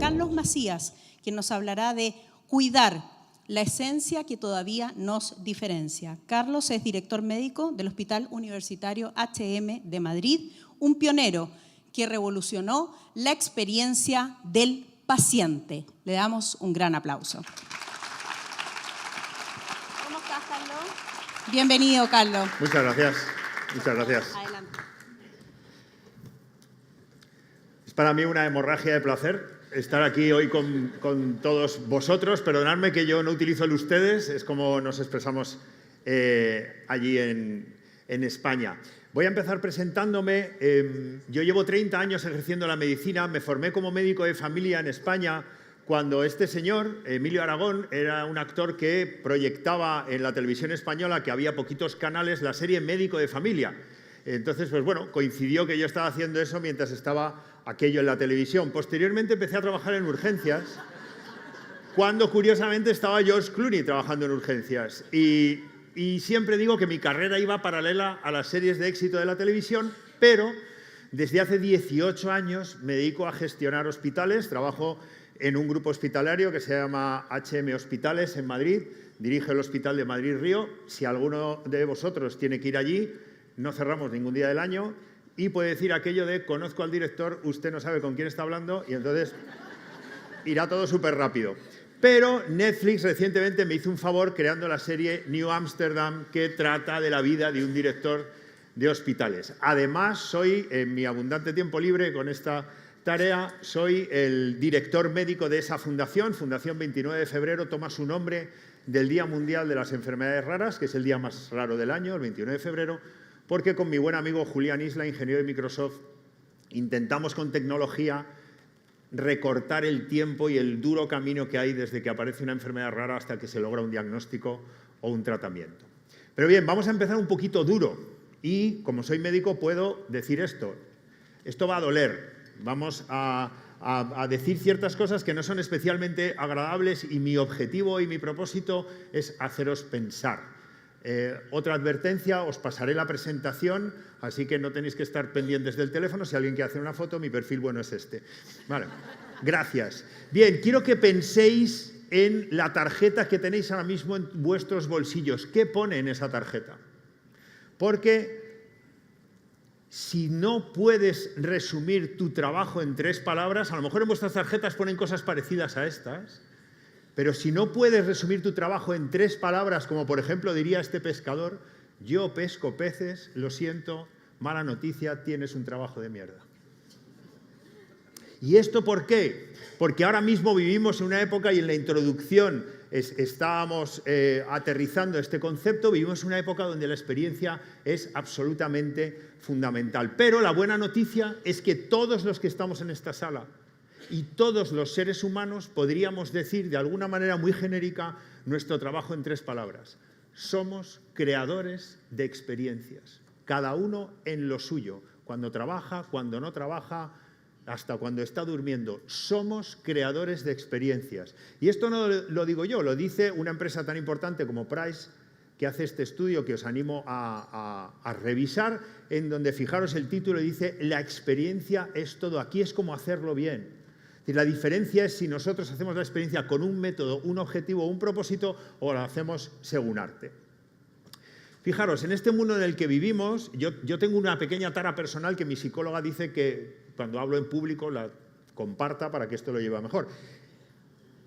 Carlos Macías, quien nos hablará de cuidar la esencia que todavía nos diferencia. Carlos es director médico del Hospital Universitario HM de Madrid, un pionero que revolucionó la experiencia del paciente. Le damos un gran aplauso. ¿Cómo estás, Carlos? Bienvenido, Carlos. Muchas gracias. Muchas gracias. Adelante. Es para mí una hemorragia de placer estar aquí hoy con todos vosotros. Perdonadme que yo no utilizo el ustedes, es como nos expresamos allí en España. Voy a empezar presentándome. Yo llevo 30 años ejerciendo la medicina, me formé como médico de familia en España cuando este señor, Emilio Aragón, era un actor que proyectaba en la televisión española, que había poquitos canales, la serie Médico de Familia. Entonces, pues bueno, coincidió que yo estaba haciendo eso mientras estaba aquello en la televisión. Posteriormente empecé a trabajar en urgencias, cuando curiosamente estaba George Clooney trabajando en urgencias. Y siempre digo que mi carrera iba paralela a las series de éxito de la televisión, pero desde hace 18 años me dedico a gestionar hospitales. Trabajo en un grupo hospitalario que se llama HM Hospitales en Madrid, dirige el Hospital de Madrid Río. Si alguno de vosotros tiene que ir allí, no cerramos ningún día del año y puede decir aquello de conozco al director, usted no sabe con quién está hablando y entonces irá todo súper rápido. Pero Netflix recientemente me hizo un favor creando la serie New Amsterdam, que trata de la vida de un director de hospitales. Además, soy, en mi abundante tiempo libre con esta tarea, soy el director médico de esa fundación. Fundación 29 de febrero toma su nombre del Día Mundial de las Enfermedades Raras, que es el día más raro del año, el 29 de febrero, porque con mi buen amigo Julián Isla, ingeniero de Microsoft, intentamos con tecnología recortar el tiempo y el duro camino que hay desde que aparece una enfermedad rara hasta que se logra un diagnóstico o un tratamiento. Pero bien, vamos a empezar un poquito duro y, como soy médico, puedo decir esto. Esto va a doler. Vamos a decir ciertas cosas que no son especialmente agradables y mi objetivo y mi propósito es haceros pensar. Otra advertencia, os pasaré la presentación, así que no tenéis que estar pendientes del teléfono. Si alguien quiere hacer una foto, mi perfil bueno es este. Vale, gracias. Bien, quiero que penséis en la tarjeta que tenéis ahora mismo en vuestros bolsillos. ¿Qué pone en esa tarjeta? Porque si no puedes resumir tu trabajo en 3 palabras, a lo mejor en vuestras tarjetas ponen cosas parecidas a estas, pero si no puedes resumir tu trabajo en 3 palabras, como por ejemplo diría este pescador, yo pesco peces, lo siento, mala noticia, tienes un trabajo de mierda. ¿Y esto por qué? Porque ahora mismo vivimos en una época, y en la introducción estábamos aterrizando este concepto, vivimos en una época donde la experiencia es absolutamente fundamental. Pero la buena noticia es que todos los que estamos en esta sala y todos los seres humanos podríamos decir de alguna manera muy genérica nuestro trabajo en 3 palabras. Somos creadores de experiencias, cada uno en lo suyo, cuando trabaja, cuando no trabaja, hasta cuando está durmiendo. Somos creadores de experiencias. Y esto no lo digo yo, lo dice una empresa tan importante como Price, que hace este estudio que os animo a revisar, en donde, fijaros, el título dice la experiencia es todo. Aquí es como hacerlo bien. La diferencia es si nosotros hacemos la experiencia con un método, un objetivo, un propósito, o la hacemos según arte. Fijaros, en este mundo en el que vivimos, yo tengo una pequeña tara personal que mi psicóloga dice que cuando hablo en público la comparta para que esto lo lleve mejor.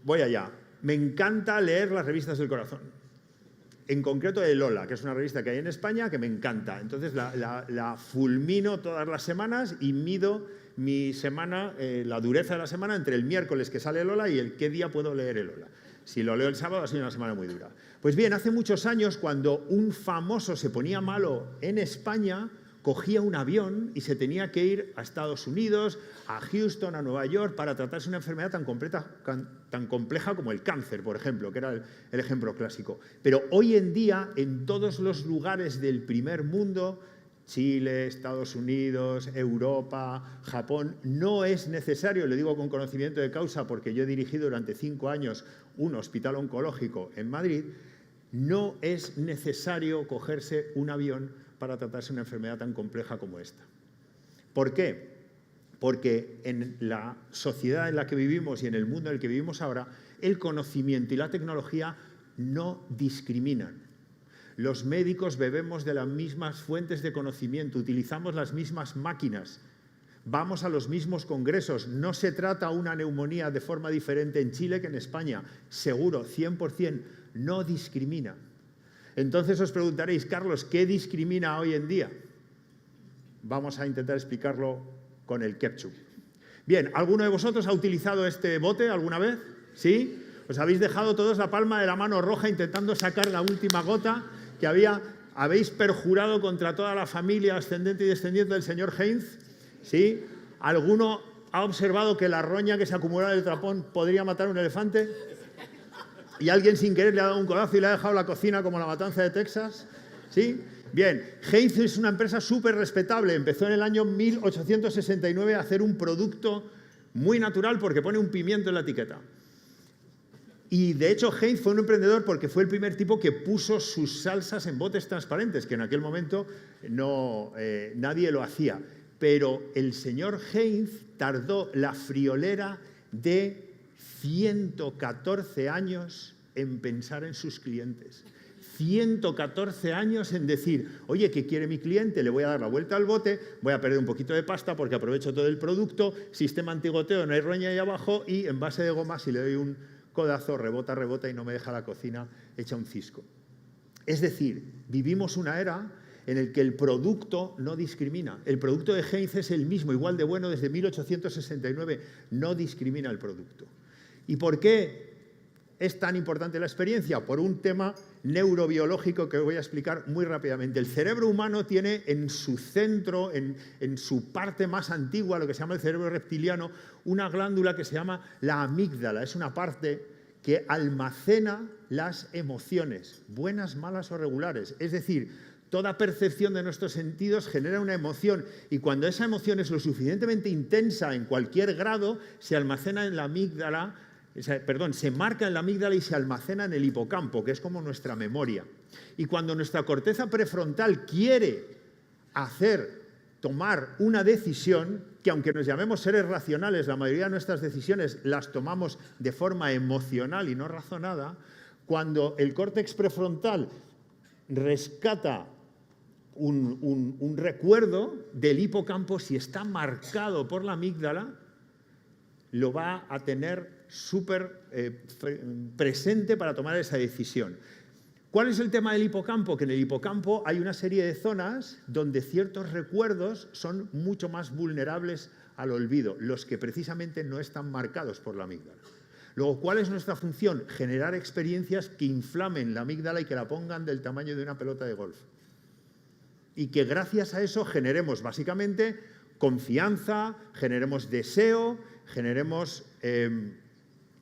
Voy allá. Me encanta leer las revistas del corazón. En concreto de Lola, que es una revista que hay en España que me encanta. Entonces la fulmino todas las semanas y mido mi semana, la dureza de la semana entre el miércoles que sale Lola y el qué día puedo leer el Lola. Si lo leo el sábado ha sido una semana muy dura. Pues bien, hace muchos años, cuando un famoso se ponía malo en España, cogía un avión y se tenía que ir a Estados Unidos, a Houston, a Nueva York, para tratarse una enfermedad tan compleja como el cáncer, por ejemplo, que era el ejemplo clásico. Pero hoy en día, en todos los lugares del primer mundo, Chile, Estados Unidos, Europa, Japón, no es necesario, lo digo con conocimiento de causa porque yo he dirigido durante 5 años un hospital oncológico en Madrid, no es necesario cogerse un avión para tratarse una enfermedad tan compleja como esta. ¿Por qué? porque en la sociedad en la que vivimos y en el mundo en el que vivimos ahora, el conocimiento y la tecnología no discriminan. Los médicos bebemos de las mismas fuentes de conocimiento, utilizamos las mismas máquinas, vamos a los mismos congresos. No se trata una neumonía de forma diferente en Chile que en España. Seguro, 100%, no discrimina. Entonces os preguntaréis, Carlos, ¿qué discrimina hoy en día? Vamos a intentar explicarlo con el ketchup. Bien, ¿alguno de vosotros ha utilizado este bote alguna vez? ¿Sí? ¿Os habéis dejado todos la palma de la mano roja intentando sacar la última gota que había? ¿Habéis perjurado contra toda la familia ascendente y descendiente del señor Heinz? ¿Sí? ¿Alguno ha observado que la roña que se acumulaba en el trapón podría matar a un elefante? ¿Y alguien sin querer le ha dado un codazo y le ha dejado la cocina como la matanza de Texas? ¿Sí? Bien, Heinz es una empresa súper respetable. Empezó en el año 1869 a hacer un producto muy natural porque pone un pimiento en la etiqueta. Y de hecho Heinz fue un emprendedor porque fue el primer tipo que puso sus salsas en botes transparentes, que en aquel momento nadie lo hacía. Pero el señor Heinz tardó la friolera de 114 años en pensar en sus clientes. 114 años en decir, oye, ¿qué quiere mi cliente? Le voy a dar la vuelta al bote, voy a perder un poquito de pasta porque aprovecho todo el producto, sistema antigoteo, no hay roña ahí abajo y en base de goma, si le doy un codazo, rebota y no me deja la cocina hecha un cisco. Es decir, vivimos una era en la que el producto no discrimina. El producto de Heinz es el mismo, igual de bueno desde 1869, no discrimina el producto. ¿Y por qué es tan importante la experiencia? Por un tema neurobiológico que voy a explicar muy rápidamente. El cerebro humano tiene en su centro, en su parte más antigua, lo que se llama el cerebro reptiliano, una glándula que se llama la amígdala. Es una parte que almacena las emociones, buenas, malas o regulares. Es decir, toda percepción de nuestros sentidos genera una emoción y cuando esa emoción es lo suficientemente intensa en cualquier grado, se almacena en la amígdala, se marca en la amígdala y se almacena en el hipocampo, que es como nuestra memoria. Y cuando nuestra corteza prefrontal quiere tomar una decisión, que aunque nos llamemos seres racionales, la mayoría de nuestras decisiones las tomamos de forma emocional y no razonada, cuando el córtex prefrontal rescata un recuerdo del hipocampo, si está marcado por la amígdala, lo va a tener súper presente para tomar esa decisión. ¿Cuál es el tema del hipocampo? Que en el hipocampo hay una serie de zonas donde ciertos recuerdos son mucho más vulnerables al olvido, los que precisamente no están marcados por la amígdala. Luego, ¿cuál es nuestra función? Generar experiencias que inflamen la amígdala y que la pongan del tamaño de una pelota de golf. Y que gracias a eso generemos básicamente confianza, generemos deseo, generemos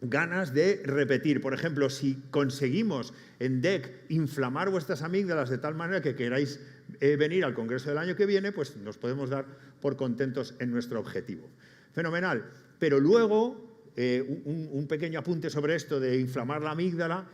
ganas de repetir. Por ejemplo, si conseguimos en DEC inflamar vuestras amígdalas de tal manera que queráis venir al congreso del año que viene, pues nos podemos dar por contentos en nuestro objetivo. Fenomenal. Pero luego, un pequeño apunte sobre esto de inflamar la amígdala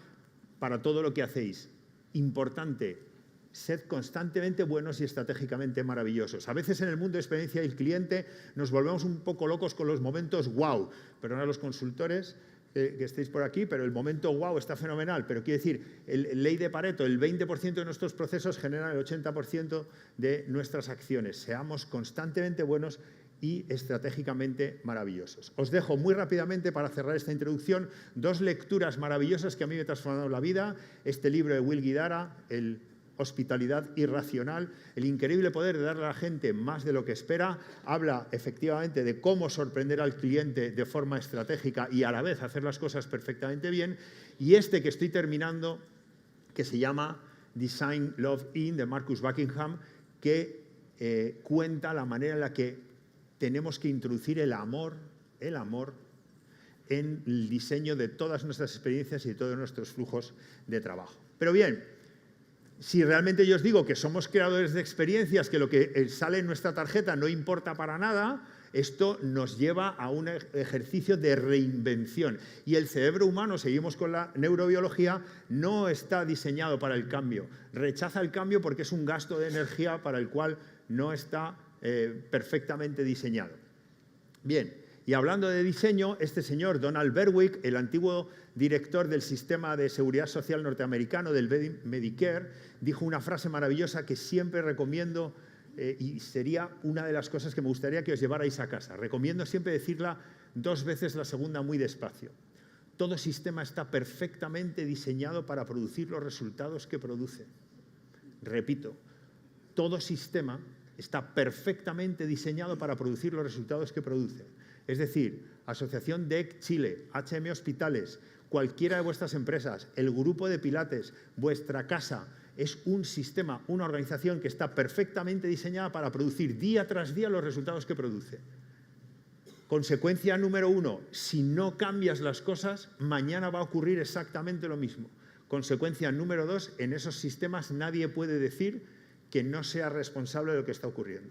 para todo lo que hacéis. Importante. Sed constantemente buenos y estratégicamente maravillosos. A veces en el mundo de experiencia del cliente nos volvemos un poco locos con los momentos wow. Perdón a los consultores que estéis por aquí, pero el momento wow está fenomenal. Pero quiero decir, ley de Pareto, el 20% de nuestros procesos generan el 80% de nuestras acciones. Seamos constantemente buenos y estratégicamente maravillosos. Os dejo muy rápidamente, para cerrar esta introducción, dos lecturas maravillosas que a mí me transformaron la vida. Este libro de Will Guidara, el Hospitalidad Irracional, el increíble poder de darle a la gente más de lo que espera. Habla efectivamente de cómo sorprender al cliente de forma estratégica y a la vez hacer las cosas perfectamente bien. Y este que estoy terminando, que se llama Design Love In, de Marcus Buckingham, que cuenta la manera en la que tenemos que introducir el amor en el diseño de todas nuestras experiencias y de todos nuestros flujos de trabajo. Pero bien, si realmente yo os digo que somos creadores de experiencias, que lo que sale en nuestra tarjeta no importa para nada, esto nos lleva a un ejercicio de reinvención. Y el cerebro humano, seguimos con la neurobiología, no está diseñado para el cambio. Rechaza el cambio porque es un gasto de energía para el cual no está perfectamente diseñado. Bien, y hablando de diseño, este señor, Donald Berwick, el antiguo director del sistema de seguridad social norteamericano, del Medicare, dijo una frase maravillosa que siempre recomiendo y sería una de las cosas que me gustaría que os llevarais a casa. Recomiendo siempre decirla 2 veces, la segunda muy despacio. Todo sistema está perfectamente diseñado para producir los resultados que produce. Repito, todo sistema está perfectamente diseñado para producir los resultados que produce. Es decir, Asociación DEC Chile, HM Hospitales, cualquiera de vuestras empresas, el grupo de Pilates, vuestra casa, es un sistema, una organización que está perfectamente diseñada para producir día tras día los resultados que produce. Consecuencia número 1, si no cambias las cosas, mañana va a ocurrir exactamente lo mismo. Consecuencia número 2, en esos sistemas nadie puede decir que no sea responsable de lo que está ocurriendo.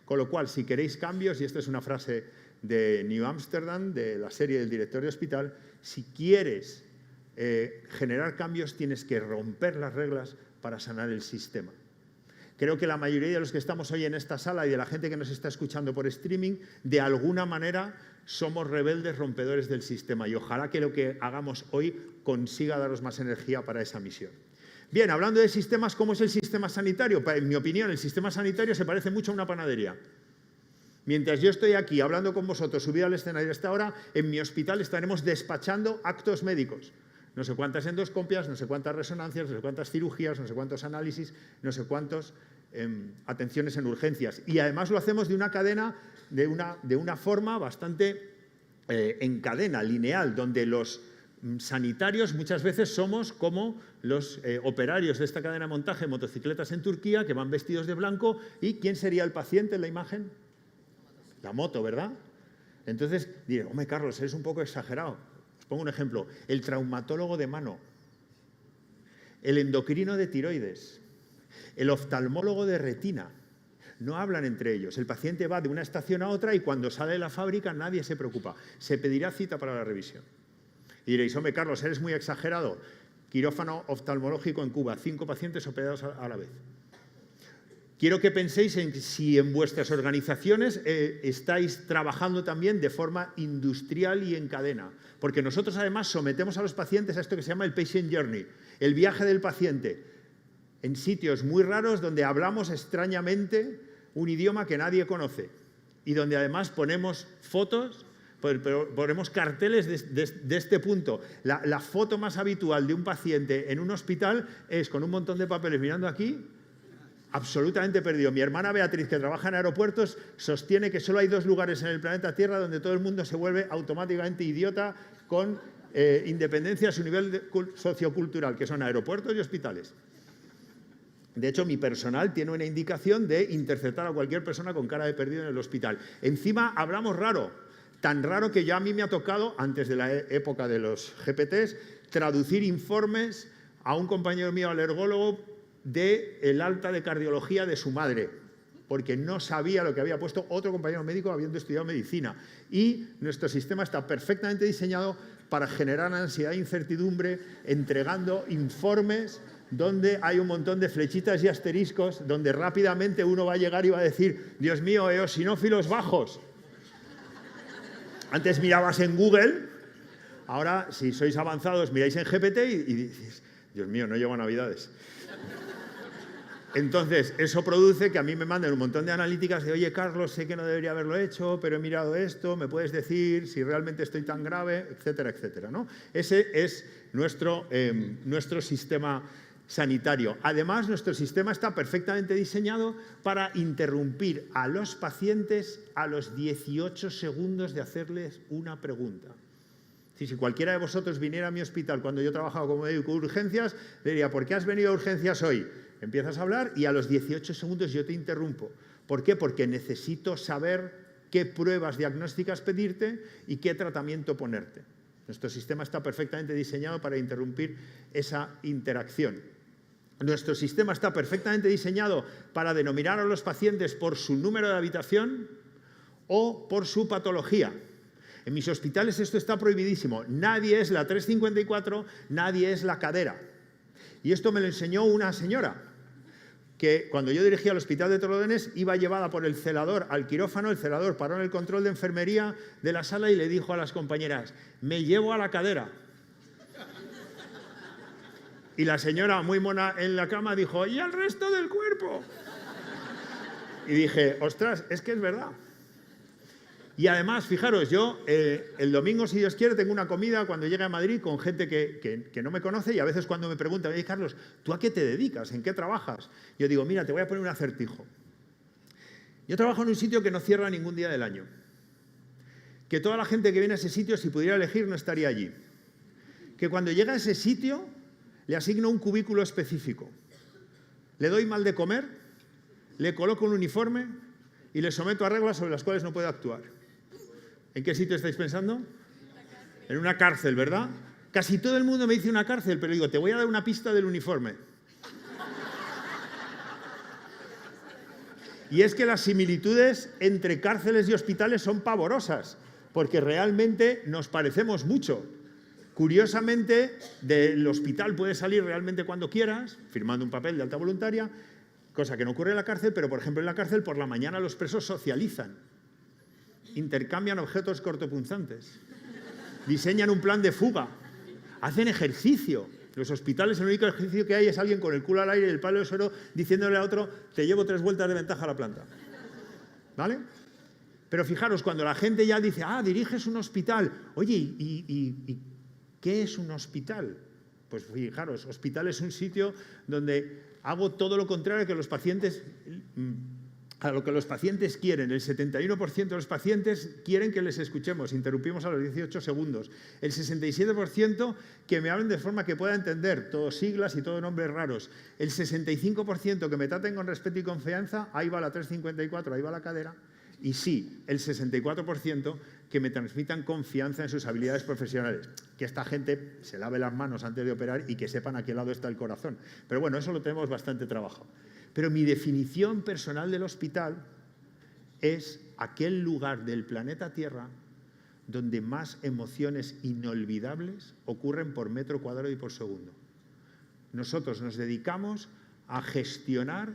Con lo cual, si queréis cambios, y esta es una frase de New Amsterdam, de la serie del director de hospital, si quieres generar cambios, tienes que romper las reglas para sanar el sistema. Creo que la mayoría de los que estamos hoy en esta sala y de la gente que nos está escuchando por streaming, de alguna manera somos rebeldes rompedores del sistema y ojalá que lo que hagamos hoy consiga daros más energía para esa misión. Bien, hablando de sistemas, ¿cómo es el sistema sanitario? En mi opinión, el sistema sanitario se parece mucho a una panadería. Mientras yo estoy aquí hablando con vosotros, subido al escenario hasta ahora, en mi hospital estaremos despachando actos médicos. No sé cuántas endoscopias, no sé cuántas resonancias, no sé cuántas cirugías, no sé cuántos análisis, no sé cuántas atenciones en urgencias. Y además lo hacemos de una cadena, de una forma bastante en cadena, lineal, donde los sanitarios muchas veces somos como los operarios de esta cadena de montaje de motocicletas en Turquía, que van vestidos de blanco. ¿Y quién sería el paciente en la imagen? La moto, ¿verdad? Entonces diré, hombre, Carlos, eres un poco exagerado. Os pongo un ejemplo. El traumatólogo de mano, el endocrino de tiroides, el oftalmólogo de retina, no hablan entre ellos. El paciente va de una estación a otra y cuando sale de la fábrica nadie se preocupa. Se pedirá cita para la revisión. Y diréis, hombre, Carlos, eres muy exagerado. Quirófano oftalmológico en Cuba, 5 pacientes operados a la vez. Quiero que penséis en si en vuestras organizaciones estáis trabajando también de forma industrial y en cadena. Porque nosotros además sometemos a los pacientes a esto que se llama el patient journey, el viaje del paciente, en sitios muy raros donde hablamos extrañamente un idioma que nadie conoce y donde además ponemos fotos, ponemos carteles de este punto. La foto más habitual de un paciente en un hospital es con un montón de papeles mirando aquí, absolutamente perdido. Mi hermana Beatriz, que trabaja en aeropuertos, sostiene que solo hay 2 lugares en el planeta Tierra donde todo el mundo se vuelve automáticamente idiota con independencia a su nivel sociocultural, que son aeropuertos y hospitales. De hecho, mi personal tiene una indicación de interceptar a cualquier persona con cara de perdido en el hospital. Encima hablamos raro, tan raro que ya a mí me ha tocado, antes de la época de los GPTs, traducir informes a un compañero mío alergólogo del alta de cardiología de su madre, porque no sabía lo que había puesto otro compañero médico habiendo estudiado medicina. Y nuestro sistema está perfectamente diseñado para generar ansiedad e incertidumbre, entregando informes donde hay un montón de flechitas y asteriscos, donde rápidamente uno va a llegar y va a decir, Dios mío, eosinófilos bajos. Antes mirabas en Google, ahora si sois avanzados miráis en GPT y dices, Dios mío, no llego a Navidades. Entonces, eso produce que a mí me manden un montón de analíticas de, oye, Carlos, sé que no debería haberlo hecho, pero he mirado esto, ¿me puedes decir si realmente estoy tan grave? Etcétera, etcétera, ¿no? Ese es nuestro sistema sanitario. Además, nuestro sistema está perfectamente diseñado para interrumpir a los pacientes a los 18 segundos de hacerles una pregunta. Si cualquiera de vosotros viniera a mi hospital cuando yo trabajaba como médico de urgencias, le diría, ¿por qué has venido a urgencias hoy? Empiezas a hablar y a los 18 segundos yo te interrumpo. ¿Por qué? Porque necesito saber qué pruebas diagnósticas pedirte y qué tratamiento ponerte. Nuestro sistema está perfectamente diseñado para interrumpir esa interacción. Nuestro sistema está perfectamente diseñado para denominar a los pacientes por su número de habitación o por su patología. En mis hospitales esto está prohibidísimo. Nadie es la 354, nadie es la cadera. Y esto me lo enseñó una señora. que cuando yo dirigía el hospital de Torrelodones iba llevada por el celador al quirófano, el celador paró en el control de enfermería de la sala y le dijo a las compañeras, me llevo a la cadera. Y la señora, muy mona en la cama, dijo, ¿y al resto del cuerpo? Y dije, ostras, es que es verdad. Y además, fijaros, yo el domingo, si Dios quiere, tengo una comida cuando llegue a Madrid con gente que no me conoce y a veces cuando me preguntan, oye, Carlos, ¿tú a qué te dedicas? ¿En qué trabajas? Yo digo, mira, te voy a poner un acertijo. Yo trabajo en un sitio que no cierra ningún día del año. Que toda la gente que viene a ese sitio, si pudiera elegir, no estaría allí. Que cuando llega a ese sitio, le asigno un cubículo específico. Le doy mal de comer, le coloco un uniforme y le someto a reglas sobre las cuales no puede actuar. ¿En qué sitio estáis pensando? En una cárcel, ¿verdad? Casi todo el mundo me dice una cárcel, pero digo, te voy a dar una pista del uniforme. Y es que las similitudes entre cárceles y hospitales son pavorosas, porque realmente nos parecemos mucho. Curiosamente, del hospital puedes salir realmente cuando quieras, firmando un papel de alta voluntaria, cosa que no ocurre en la cárcel, pero por ejemplo en la cárcel por la mañana los presos socializan, intercambian objetos cortopunzantes, diseñan un plan de fuga, hacen ejercicio. Los hospitales el único ejercicio que hay es alguien con el culo al aire y el palo de suero diciéndole a otro, te llevo 3 vueltas de ventaja a la planta. ¿Vale? Pero fijaros, cuando la gente ya dice, diriges un hospital, oye, ¿y qué es un hospital? Pues fijaros, hospital es un sitio donde hago todo lo contrario que los pacientes, a lo que los pacientes quieren. El 71% de los pacientes quieren que les escuchemos, interrumpimos a los 18 segundos. El 67% que me hablen de forma que pueda entender, todos siglas y todos nombres raros. El 65% que me traten con respeto y confianza, ahí va la 354, ahí va la cadera. Y sí, el 64% que me transmitan confianza en sus habilidades profesionales. Que esta gente se lave las manos antes de operar y que sepan a qué lado está el corazón. Pero bueno, eso lo tenemos bastante trabajado. Pero mi definición personal del hospital es aquel lugar del planeta Tierra donde más emociones inolvidables ocurren por metro cuadrado y por segundo. Nosotros nos dedicamos a gestionar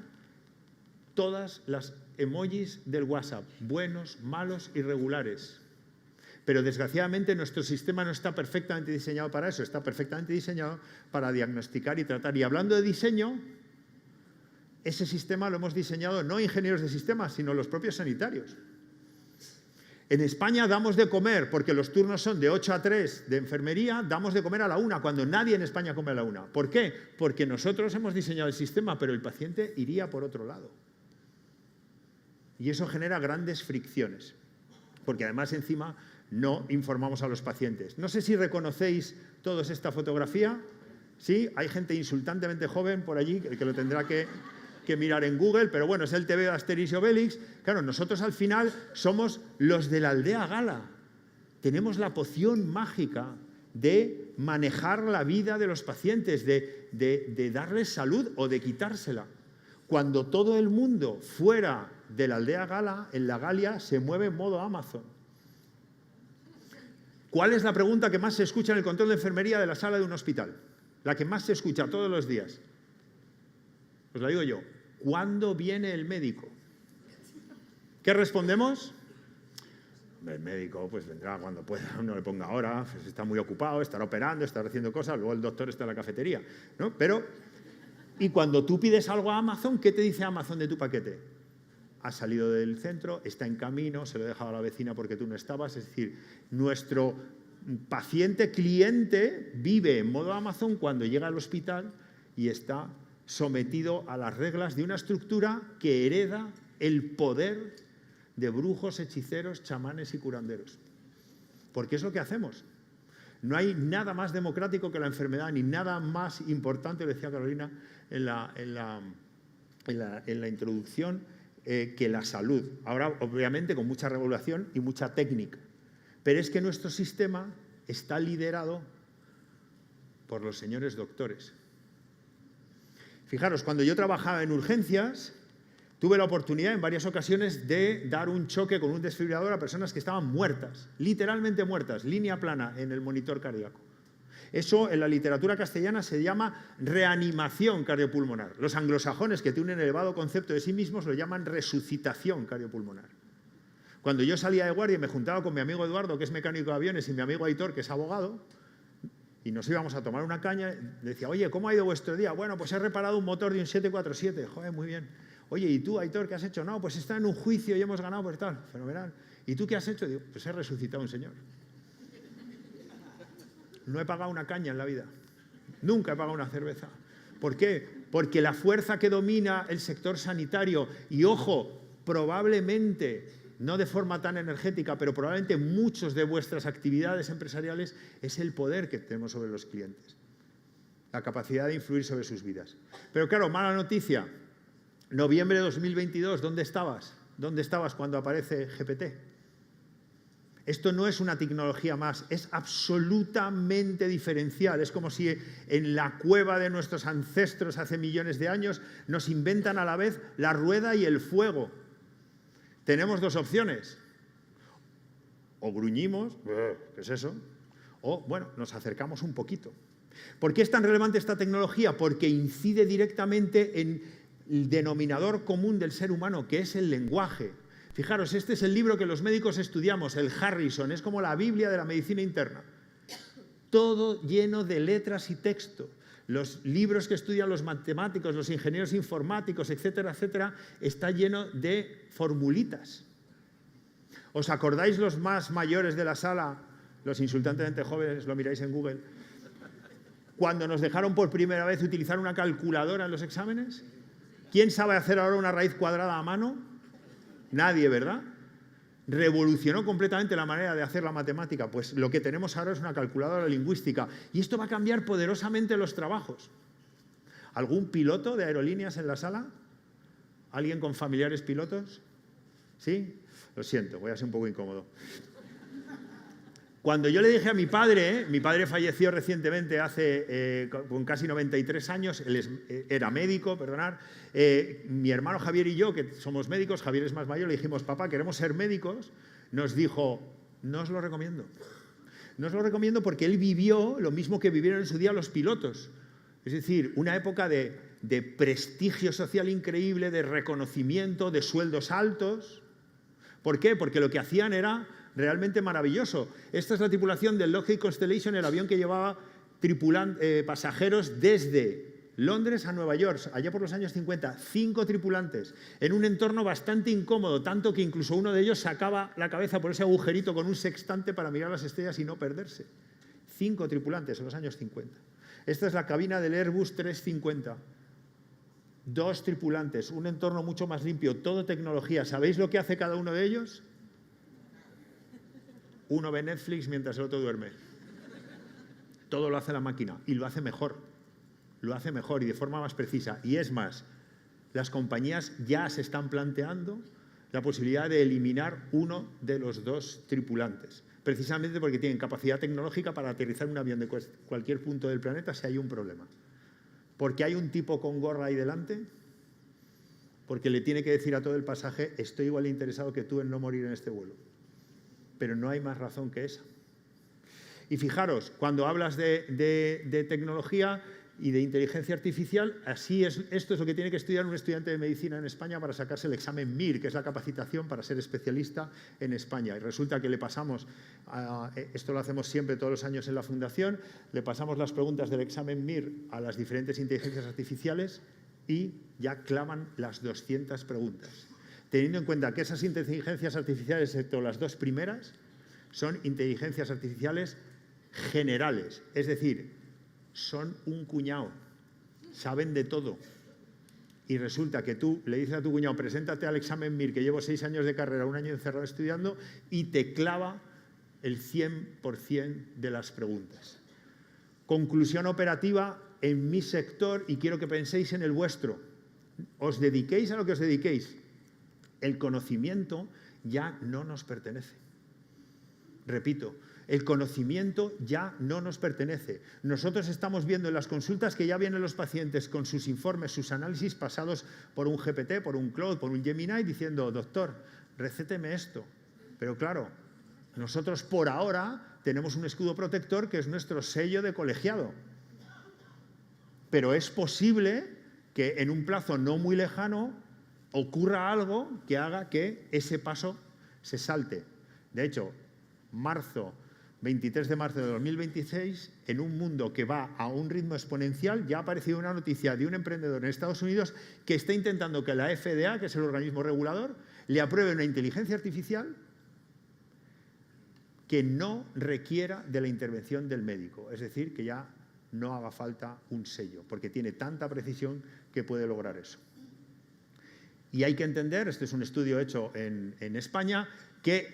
todas las emojis del WhatsApp, buenos, malos y regulares. Pero desgraciadamente nuestro sistema no está perfectamente diseñado para eso, está perfectamente diseñado para diagnosticar y tratar. Y hablando de diseño, ese sistema lo hemos diseñado no ingenieros de sistemas, sino los propios sanitarios. En España damos de comer, porque los turnos son de 8 a 3 de enfermería, damos de comer a la 1, cuando nadie en España come a la 1. ¿Por qué? Porque nosotros hemos diseñado el sistema, pero el paciente iría por otro lado. Y eso genera grandes fricciones, porque además encima no informamos a los pacientes. No sé si reconocéis todos esta fotografía. Sí, hay gente insultantemente joven por allí que lo tendrá que mirar en Google, pero bueno, es el TV de Asterix y Obelix. Claro, nosotros al final somos los de la aldea gala. Tenemos la poción mágica de manejar la vida de los pacientes, de darles salud o de quitársela. Cuando todo el mundo fuera de la aldea gala, en la Galia, se mueve en modo Amazon. ¿Cuál es la pregunta que más se escucha en el control de enfermería de la sala de un hospital? La que más se escucha todos los días. Os la digo yo. ¿Cuándo viene el médico? ¿Qué respondemos? El médico pues vendrá cuando pueda, no le ponga hora, pues está muy ocupado, estará operando, estará haciendo cosas, luego el doctor está en la cafetería, ¿no? Pero, y cuando tú pides algo a Amazon, ¿qué te dice Amazon de tu paquete? Ha salido del centro, está en camino, se lo he dejado a la vecina porque tú no estabas. Es decir, nuestro paciente cliente vive en modo Amazon cuando llega al hospital y está sometido a las reglas de una estructura que hereda el poder de brujos, hechiceros, chamanes y curanderos. Porque es lo que hacemos. No hay nada más democrático que la enfermedad, ni nada más importante, lo decía Carolina en la introducción, que la salud. Ahora, obviamente, con mucha regulación y mucha técnica. Pero es que nuestro sistema está liderado por los señores doctores. Fijaros, cuando yo trabajaba en urgencias, tuve la oportunidad en varias ocasiones de dar un choque con un desfibrilador a personas que estaban muertas, literalmente muertas, línea plana en el monitor cardíaco. Eso en la literatura castellana se llama reanimación cardiopulmonar. Los anglosajones, que tienen un elevado concepto de sí mismos, lo llaman resucitación cardiopulmonar. Cuando yo salía de guardia y me juntaba con mi amigo Eduardo, que es mecánico de aviones, y mi amigo Aitor, que es abogado, y nos íbamos a tomar una caña, le decía, oye, ¿cómo ha ido vuestro día? Bueno, pues he reparado un motor de un 747. Joder, muy bien. Oye, ¿y tú, Aitor, qué has hecho? No, pues está en un juicio y hemos ganado, pues tal. Fenomenal. ¿Y tú qué has hecho? Digo, pues he resucitado a un señor. No he pagado una caña en la vida. Nunca he pagado una cerveza. ¿Por qué? Porque la fuerza que domina el sector sanitario, y ojo, probablemente, no de forma tan energética, pero probablemente muchas de vuestras actividades empresariales, es el poder que tenemos sobre los clientes. La capacidad de influir sobre sus vidas. Pero claro, mala noticia. Noviembre de 2022, ¿dónde estabas? ¿Dónde estabas cuando aparece GPT? Esto no es una tecnología más, es absolutamente diferencial. Es como si en la cueva de nuestros ancestros hace millones de años nos inventan a la vez la rueda y el fuego. Tenemos dos opciones. O gruñimos, ¿qué es eso? O, bueno, nos acercamos un poquito. ¿Por qué es tan relevante esta tecnología? Porque incide directamente en el denominador común del ser humano, que es el lenguaje. Fijaros, este es el libro que los médicos estudiamos, el Harrison, es como la Biblia de la medicina interna. Todo lleno de letras y texto. Los libros que estudian los matemáticos, los ingenieros informáticos, etcétera, etcétera, está lleno de formulitas. ¿Os acordáis los más mayores de la sala, los insultantemente jóvenes, lo miráis en Google, cuando nos dejaron por primera vez utilizar una calculadora en los exámenes? ¿Quién sabe hacer ahora una raíz cuadrada a mano? Nadie, ¿verdad? Revolucionó completamente la manera de hacer la matemática. Pues lo que tenemos ahora es una calculadora lingüística. Y esto va a cambiar poderosamente los trabajos. ¿Algún piloto de aerolíneas en la sala? ¿Alguien con familiares pilotos? ¿Sí? Lo siento, voy a ser un poco incómodo. Cuando yo le dije a mi padre falleció recientemente, con casi 93 años, él era médico, perdonad, mi hermano Javier y yo, que somos médicos, Javier es más mayor, le dijimos, papá, queremos ser médicos, nos dijo, no os lo recomiendo. No os lo recomiendo porque él vivió lo mismo que vivieron en su día los pilotos. Es decir, una época de prestigio social increíble, de reconocimiento, de sueldos altos. ¿Por qué? Porque lo que hacían era realmente maravilloso. Esta es la tripulación del Lockheed Constellation, el avión que llevaba pasajeros desde Londres a Nueva York, allá por los años 50, 5 tripulantes, en un entorno bastante incómodo, tanto que incluso uno de ellos sacaba la cabeza por ese agujerito con un sextante para mirar las estrellas y no perderse. 5 tripulantes en los años 50. Esta es la cabina del Airbus 350. 2 tripulantes, un entorno mucho más limpio, todo tecnología. ¿Sabéis lo que hace cada uno de ellos? Uno ve Netflix mientras el otro duerme. Todo lo hace la máquina y lo hace mejor. Lo hace mejor y de forma más precisa. Y es más, las compañías ya se están planteando la posibilidad de eliminar uno de los 2 tripulantes, precisamente porque tienen capacidad tecnológica para aterrizar un avión de cualquier punto del planeta si hay un problema. Porque hay un tipo con gorra ahí delante, porque le tiene que decir a todo el pasaje, estoy igual interesado que tú en no morir en este vuelo. Pero no hay más razón que esa. Y fijaros, cuando hablas de tecnología y de inteligencia artificial, esto es lo que tiene que estudiar un estudiante de medicina en España para sacarse el examen MIR, que es la capacitación para ser especialista en España. Y resulta que le pasamos, esto lo hacemos siempre todos los años en la Fundación, le pasamos las preguntas del examen MIR a las diferentes inteligencias artificiales y ya claman las 200 preguntas. Teniendo en cuenta que esas inteligencias artificiales, excepto las 2 primeras, son inteligencias artificiales generales, es decir, son un cuñado, saben de todo. Y resulta que tú le dices a tu cuñado, preséntate al examen MIR, que llevo 6 años de carrera, 1 año encerrado estudiando, y te clava el 100% de las preguntas. Conclusión operativa en mi sector, y quiero que penséis en el vuestro. Os dediquéis a lo que os dediquéis. El conocimiento ya no nos pertenece. Repito, el conocimiento ya no nos pertenece. Nosotros estamos viendo en las consultas que ya vienen los pacientes con sus informes, sus análisis pasados por un GPT, por un Claude, por un Gemini, diciendo, doctor, recéteme esto. Pero claro, nosotros por ahora tenemos un escudo protector que es nuestro sello de colegiado. Pero es posible que en un plazo no muy lejano ocurra algo que haga que ese paso se salte. De hecho, 23 de marzo de 2026, en un mundo que va a un ritmo exponencial, ya ha aparecido una noticia de un emprendedor en Estados Unidos que está intentando que la FDA, que es el organismo regulador, le apruebe una inteligencia artificial que no requiera de la intervención del médico. Es decir, que ya no haga falta un sello, porque tiene tanta precisión que puede lograr eso. Y hay que entender, este es un estudio hecho en España, que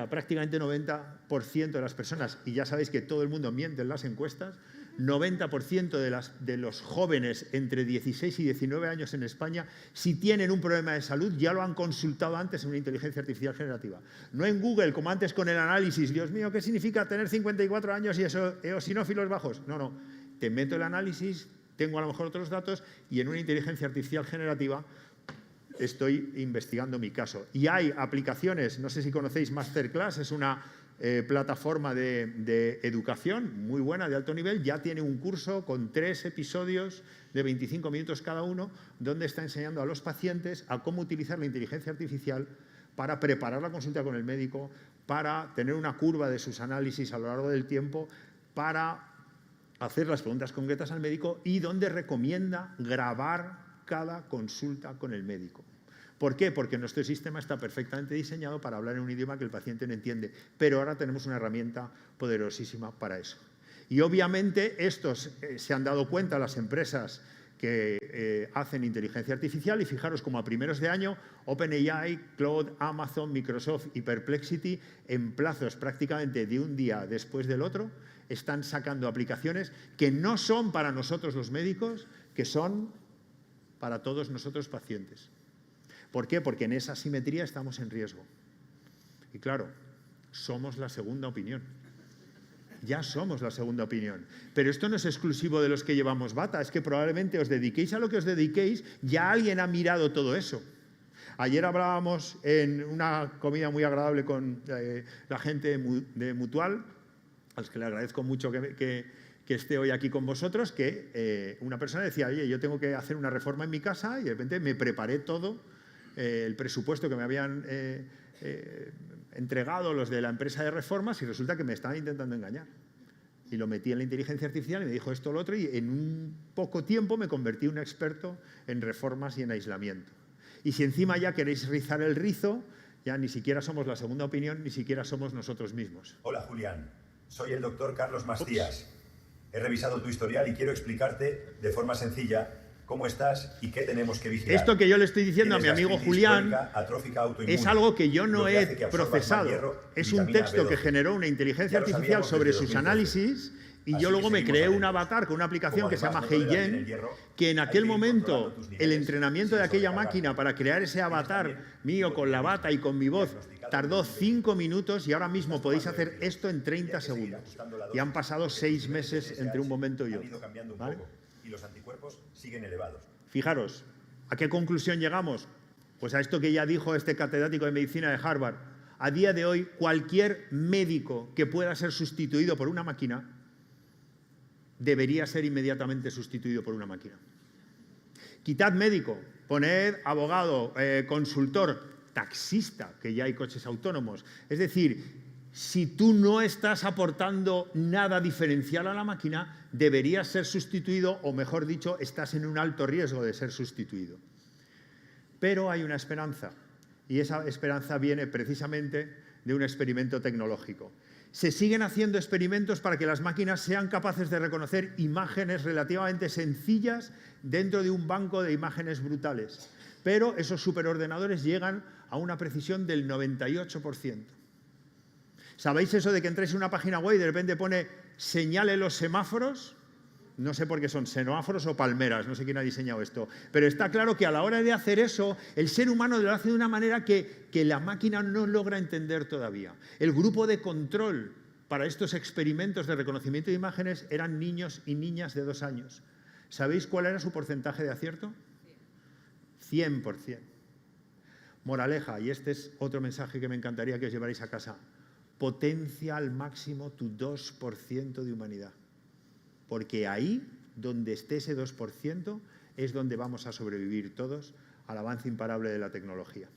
prácticamente 90% de las personas, y ya sabéis que todo el mundo miente en las encuestas, 90% de los jóvenes entre 16 y 19 años en España, si tienen un problema de salud, ya lo han consultado antes en una inteligencia artificial generativa. No en Google, como antes con el análisis. Dios mío, ¿qué significa tener 54 años y eosinófilos bajos? No, no. Te meto el análisis, tengo a lo mejor otros datos y en una inteligencia artificial generativa estoy investigando mi caso. Y hay aplicaciones, no sé si conocéis Masterclass, es una plataforma de educación muy buena, de alto nivel. Ya tiene un curso con 3 episodios de 25 minutos cada uno, donde está enseñando a los pacientes a cómo utilizar la inteligencia artificial para preparar la consulta con el médico, para tener una curva de sus análisis a lo largo del tiempo, para hacer las preguntas concretas al médico y donde recomienda grabar cada consulta con el médico. ¿Por qué? Porque nuestro sistema está perfectamente diseñado para hablar en un idioma que el paciente no entiende, pero ahora tenemos una herramienta poderosísima para eso. Y obviamente estos se han dado cuenta las empresas que hacen inteligencia artificial y fijaros como a primeros de año OpenAI, Claude, Amazon, Microsoft y Perplexity en plazos prácticamente de un día después del otro están sacando aplicaciones que no son para nosotros los médicos, que son para todos nosotros pacientes. ¿Por qué? Porque en esa asimetría estamos en riesgo. Y claro, somos la segunda opinión. Ya somos la segunda opinión. Pero esto no es exclusivo de los que llevamos bata, es que probablemente os dediquéis a lo que os dediquéis, ya alguien ha mirado todo eso. Ayer hablábamos en una comida muy agradable con la gente de Mutual, a los que le agradezco mucho que esté hoy aquí con vosotros, que una persona decía, oye, yo tengo que hacer una reforma en mi casa y de repente me preparé todo, el presupuesto que me habían entregado los de la empresa de reformas y resulta que me estaban intentando engañar. Y lo metí en la inteligencia artificial y me dijo esto o lo otro y en un poco tiempo me convertí en un experto en reformas y en aislamiento. Y si encima ya queréis rizar el rizo, ya ni siquiera somos la segunda opinión, ni siquiera somos nosotros mismos. Hola Julián, soy el doctor Carlos Mastías. He revisado tu historial y quiero explicarte de forma sencilla cómo estás y qué tenemos que vigilar. Esto que yo le estoy diciendo a mi amigo Julián es algo que yo no he procesado. Es un texto que generó una inteligencia artificial sobre sus análisis y yo luego me creé un avatar con una aplicación que se llama HeyGen, que en aquel momento el entrenamiento de aquella máquina para crear ese avatar mío con la bata y con mi voz tardó 5 minutos y ahora mismo podéis hacer esto en 30 segundos. Y han pasado 6 meses entre un momento y otro. ¿Vale? Y los anticuerpos siguen elevados. Fijaros, ¿a qué conclusión llegamos? Pues a esto que ya dijo este catedrático de medicina de Harvard. A día de hoy, cualquier médico que pueda ser sustituido por una máquina debería ser inmediatamente sustituido por una máquina. Quitad médico, poned abogado, consultor, taxista, que ya hay coches autónomos. Es decir, si tú no estás aportando nada diferencial a la máquina, deberías ser sustituido, o mejor dicho, estás en un alto riesgo de ser sustituido. Pero hay una esperanza, y esa esperanza viene precisamente de un experimento tecnológico. Se siguen haciendo experimentos para que las máquinas sean capaces de reconocer imágenes relativamente sencillas dentro de un banco de imágenes brutales. Pero esos superordenadores llegan a una precisión del 98%. ¿Sabéis eso de que entráis en una página web y de repente pone señale los semáforos? No sé por qué son semáforos o palmeras, no sé quién ha diseñado esto. Pero está claro que a la hora de hacer eso, el ser humano lo hace de una manera que la máquina no logra entender todavía. El grupo de control para estos experimentos de reconocimiento de imágenes eran niños y niñas de 2 años. ¿Sabéis cuál era su porcentaje de acierto? 100%. Moraleja, y este es otro mensaje que me encantaría que os llevarais a casa. potencia al máximo tu 2% de humanidad. Porque ahí, donde esté ese 2%, es donde vamos a sobrevivir todos al avance imparable de la tecnología.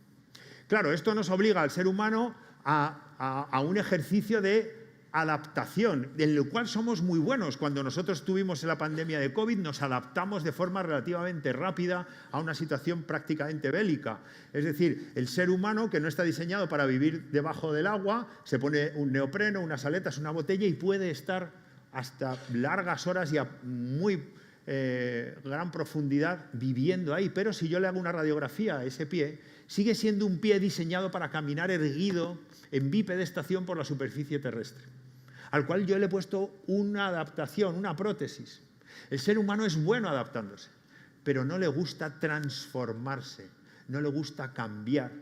Claro, esto nos obliga al ser humano a un ejercicio de adaptación, en lo cual somos muy buenos. Cuando nosotros tuvimos la pandemia de COVID, nos adaptamos de forma relativamente rápida a una situación prácticamente bélica. Es decir, el ser humano, que no está diseñado para vivir debajo del agua, se pone un neopreno, unas aletas, una botella y puede estar hasta largas horas y a muy gran profundidad viviendo ahí. Pero si yo le hago una radiografía a ese pie, sigue siendo un pie diseñado para caminar erguido en bipedestación por la superficie terrestre, al cual yo le he puesto una adaptación, una prótesis. El ser humano es bueno adaptándose, pero no le gusta transformarse, no le gusta cambiar.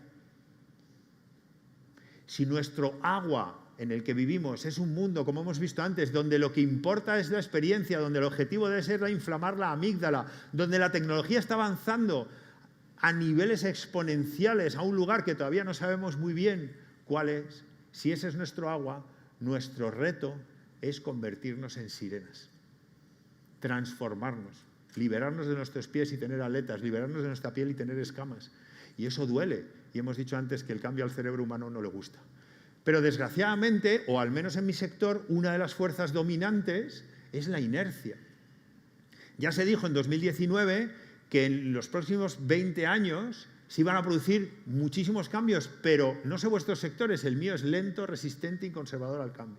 Si nuestro agua en el que vivimos es un mundo, como hemos visto antes, donde lo que importa es la experiencia, donde el objetivo debe ser inflamar la amígdala, donde la tecnología está avanzando a niveles exponenciales, a un lugar que todavía no sabemos muy bien cuál es, si ese es nuestro agua, nuestro reto es convertirnos en sirenas, transformarnos, liberarnos de nuestros pies y tener aletas, liberarnos de nuestra piel y tener escamas. Y eso duele. Y hemos dicho antes que el cambio al cerebro humano no le gusta. Pero desgraciadamente, o al menos en mi sector, una de las fuerzas dominantes es la inercia. Ya se dijo en 2019 que en los próximos 20 años se iban a producir muchísimos cambios, pero no sé vuestros sectores, el mío es lento, resistente y conservador al cambio.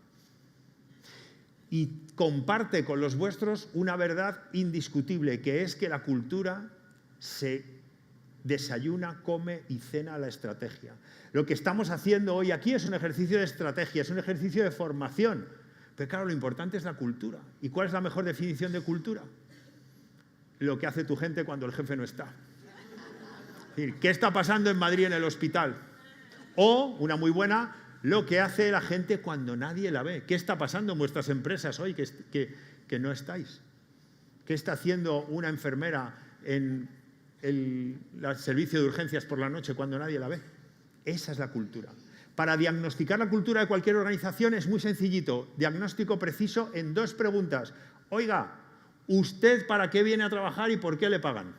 Y comparte con los vuestros una verdad indiscutible, que es que la cultura se desayuna, come y cena a la estrategia. Lo que estamos haciendo hoy aquí es un ejercicio de estrategia, es un ejercicio de formación. Pero claro, lo importante es la cultura. ¿Y cuál es la mejor definición de cultura? Lo que hace tu gente cuando el jefe no está. Es decir, ¿qué está pasando en Madrid en el hospital? O, una muy buena, lo que hace la gente cuando nadie la ve. ¿Qué está pasando en vuestras empresas hoy que no estáis? ¿Qué está haciendo una enfermera en el servicio de urgencias por la noche cuando nadie la ve? Esa es la cultura. Para diagnosticar la cultura de cualquier organización es muy sencillito. Diagnóstico preciso en 2 preguntas. Oiga, ¿usted para qué viene a trabajar y por qué le pagan?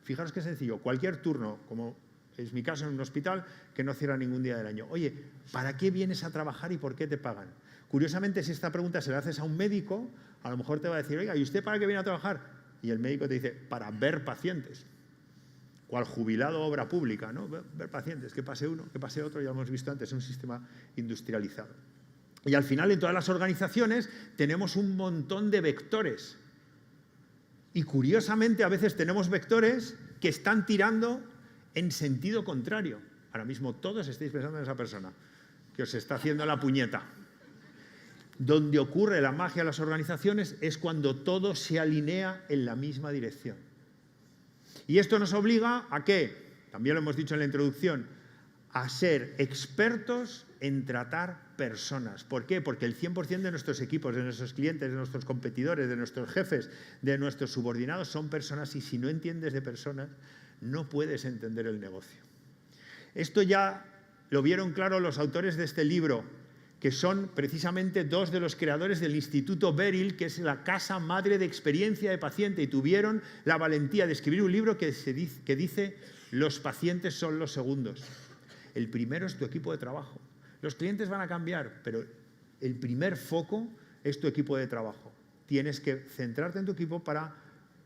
Fijaros qué sencillo. Cualquier turno, como es mi caso en un hospital, que no cierra ningún día del año. Oye, ¿para qué vienes a trabajar y por qué te pagan? Curiosamente, si esta pregunta se la haces a un médico, a lo mejor te va a decir, oiga, ¿y usted para qué viene a trabajar? Y el médico te dice, para ver pacientes. Cual jubilado obra pública, ¿no? Ver pacientes, que pase uno, que pase otro, ya lo hemos visto antes, es un sistema industrializado. Y al final, en todas las organizaciones, tenemos un montón de vectores. Y curiosamente, a veces tenemos vectores que están tirando en sentido contrario. Ahora mismo todos estáis pensando en esa persona que os está haciendo la puñeta. Donde ocurre la magia de las organizaciones es cuando todo se alinea en la misma dirección. Y esto nos obliga a ¿qué? También lo hemos dicho en la introducción, a ser expertos en tratar personas. ¿Por qué? Porque el 100% de nuestros equipos, de nuestros clientes, de nuestros competidores, de nuestros jefes, de nuestros subordinados son personas, y si no entiendes de personas, no puedes entender el negocio. Esto ya lo vieron claro los autores de este libro, que son precisamente 2 de los creadores del Instituto Beryl, que es la casa madre de experiencia de paciente, y tuvieron la valentía de escribir un libro que dice los pacientes son los segundos. El primero es tu equipo de trabajo. Los clientes van a cambiar, pero el primer foco es tu equipo de trabajo. Tienes que centrarte en tu equipo para